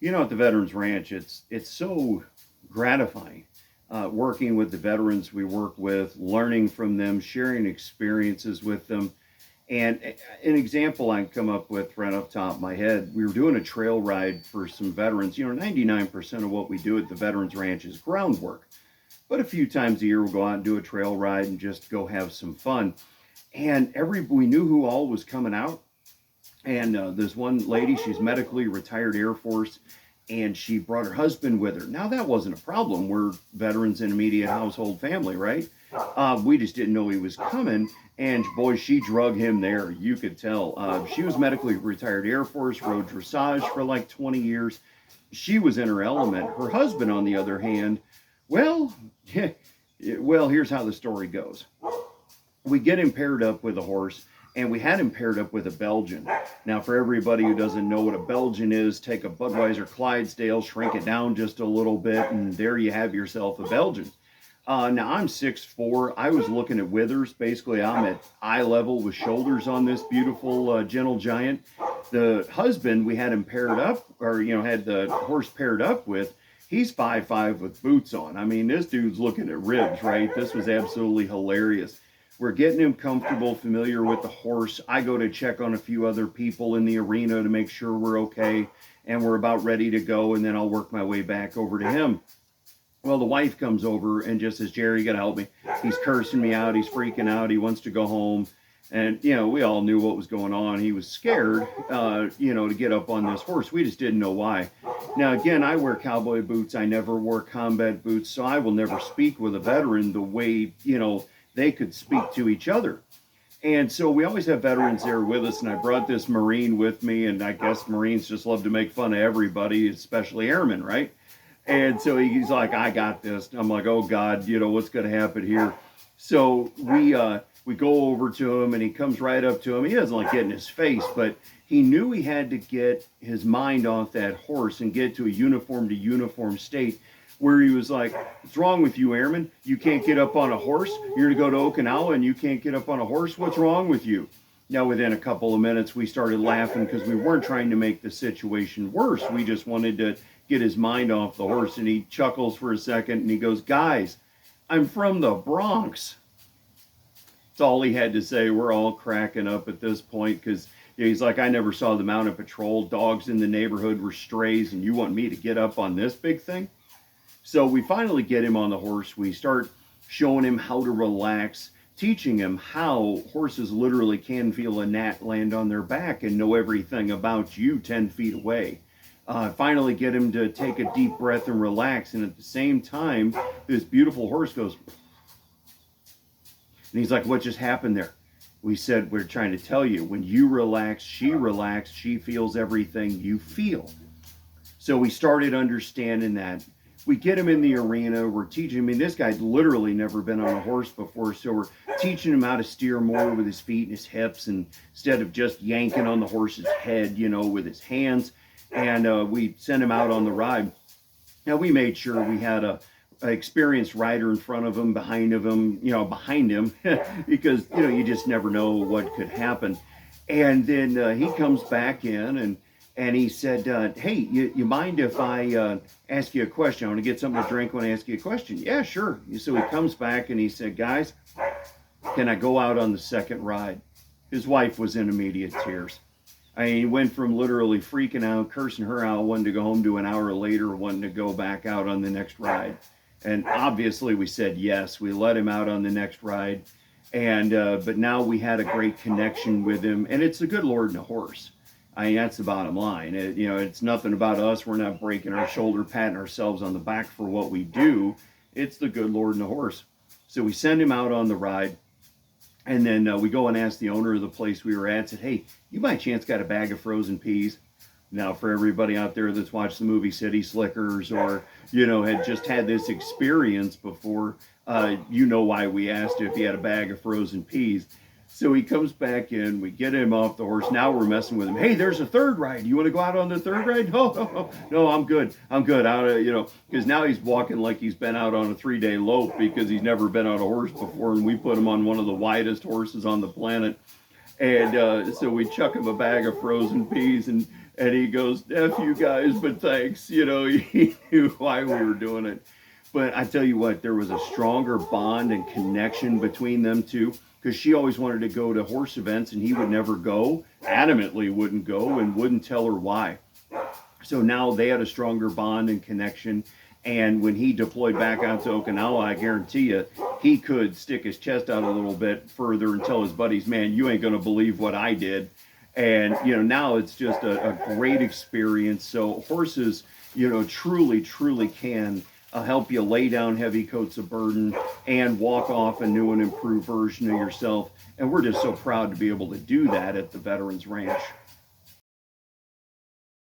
At the Veterans Ranch, it's so gratifying working with the veterans we work with, learning from them, sharing experiences with them. And an example I can come up with right off the top of my head, we were doing a trail ride for some veterans. 99% of what we do at the Veterans Ranch is groundwork. But a few times a year, we'll go out and do a trail ride and just go have some fun. And we knew who all was coming out. And there's one lady, she's medically retired Air Force, and she brought her husband with her. Now, that wasn't a problem. We're veterans in immediate household family, right? We just didn't know he was coming. And boy, she drug him there. You could tell. She was medically retired Air Force, rode dressage for like 20 years. She was in her element. Her husband, on the other hand, well, here's how the story goes. We get him paired up with a horse, and we had him paired up with a Belgian. Now, for everybody who doesn't know what a Belgian is, take a Budweiser Clydesdale, shrink it down just a little bit, and there you have yourself a Belgian. Now, I'm 6'4". I was looking at withers. Basically, I'm at eye level with shoulders on this beautiful gentle giant. The husband, we had him paired up, or, had the horse paired up with, he's 5'5" with boots on. I mean, this dude's looking at ribs, right? This was absolutely hilarious. We're getting him comfortable, familiar with the horse. I go to check on a few other people in the arena to make sure we're okay, and we're about ready to go, and then I'll work my way back over to him. Well, the wife comes over and just says, Jerry, you got to help me. He's cursing me out. He's freaking out. He wants to go home. And, we all knew what was going on. He was scared, to get up on this horse. We just didn't know why. Now, again, I wear cowboy boots. I never wore combat boots, so I will never speak with a veteran the way, they could speak to each other. And so we always have veterans there with us, and I brought this Marine with me, and I guess Marines just love to make fun of everybody, especially airmen, right? And so he's like, I got this. I'm like, oh God, what's going to happen here? So we go over to him, and he comes right up to him. He doesn't like getting his face, but he knew he had to get his mind off that horse and get to a uniform state where he was like, what's wrong with you, airman? You can't get up on a horse? You're to go to Okinawa and you can't get up on a horse? What's wrong with you? Now, within a couple of minutes, we started laughing because we weren't trying to make the situation worse. We just wanted to get his mind off the horse. And he chuckles for a second and he goes, guys, I'm from the Bronx. That's all he had to say. We're all cracking up at this point because he's like, I never saw the mounted patrol. Dogs in the neighborhood were strays, and you want me to get up on this big thing? So we finally get him on the horse. We start showing him how to relax, teaching him how horses literally can feel a gnat land on their back and know everything about you 10 feet away. Finally get him to take a deep breath and relax. And at the same time, this beautiful horse goes, and he's like, what just happened there? We said, we're trying to tell you, when you relax, she feels everything you feel. So we started understanding that. We get him in the arena, we're teaching him, this guy's literally never been on a horse before, so we're teaching him how to steer more with his feet and his hips, and instead of just yanking on the horse's head, with his hands, and we sent him out on the ride. Now, we made sure we had a experienced rider in front of him, behind him, because, you just never know what could happen. And then he comes back in, and he said, hey, you mind if I ask you a question? I want to get something to drink when I ask you a question. Yeah, sure. So he comes back and he said, guys, can I go out on the second ride? His wife was in immediate tears. I mean, he went from literally freaking out, cursing her out, wanting to go home, to an hour later wanting to go back out on the next ride. And obviously we said yes. We let him out on the next ride. And but now we had a great connection with him. And it's a good Lord and a horse. I mean, that's the bottom line. It's nothing about us. We're not breaking our shoulder, patting ourselves on the back for what we do. It's the good Lord and the horse. So we send him out on the ride. And then we go and ask the owner of the place we were at, said, hey, you by chance got a bag of frozen peas? Now, for everybody out there that's watched the movie City Slickers, or, had just had this experience before, why we asked if he had a bag of frozen peas. So he comes back in, we get him off the horse. Now we're messing with him. Hey, there's a third ride. You want to go out on the third ride? No, I'm good. Because now he's walking like he's been out on a 3-day lope because he's never been on a horse before. And we put him on one of the widest horses on the planet. And so we chuck him a bag of frozen peas, and And he goes, F you guys, but thanks. You know, he knew why we were doing it. But I tell you what, there was a stronger bond and connection between them two, because she always wanted to go to horse events and he would never go, adamantly wouldn't go, and wouldn't tell her why. So now they had a stronger bond and connection. And when he deployed back out to Okinawa, I guarantee you, he could stick his chest out a little bit further and tell his buddies, man, you ain't going to believe what I did. And, you know, now it's just a great experience. So horses, you know, truly, truly can help you lay down heavy coats of burden and walk off a new and improved version of yourself. And we're just so proud to be able to do that at the Veterans Ranch.